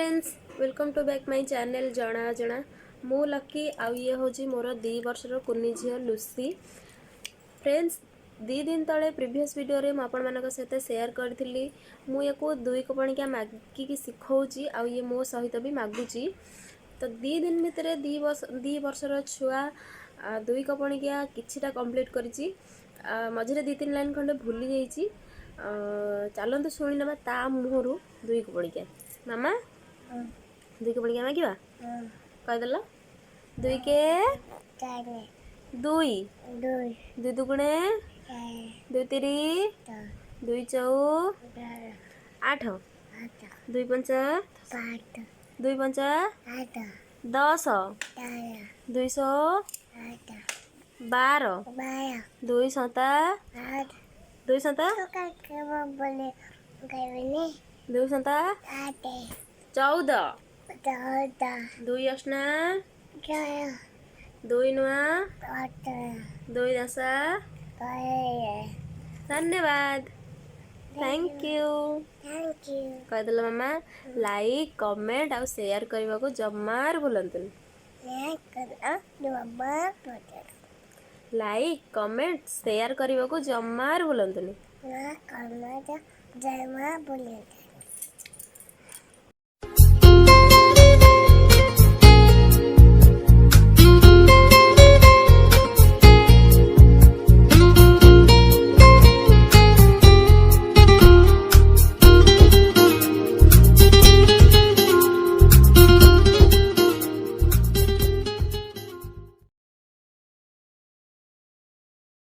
Friends welcome to back my channel जना जना मु लकी आउ ये हूँ मोर 2 वर्षर कुनी झील लुसी। फ्रेंड्स 2 दिन तले प्रीवियस वीडियो रे आपण मान सहित शेयर करी मुझे 2 कपणिका मागिकी शिखाऊँगी आउ ये मो सहित भी मागुची। तो 2 दिन भितर 2 वर्षर छुआ 2 कपणिका किछिटा कंप्लीट करिछि। मझे 2-3 लाइन खंडे भूली जाइछि। चलतु शुणी ना ता मुहर 2 कपणिका मामा 2 कपणिका मागिबा कहदेल 2 के 2 2 दुगुणे 2 तिरी 2 चौ 8 2 पंच 2 पंच 10 200 12 2 सता 2 सता 2 सता 14 2 अष्ना 2 नुआ 2 दशा। धन्यवाद थैंक यू कहदेल मामा। लाइक कमेंट आउ शेयर करने को जमार भूलतुनि। लाइक कमेंट शेयर करने को जमार भूलतुनि।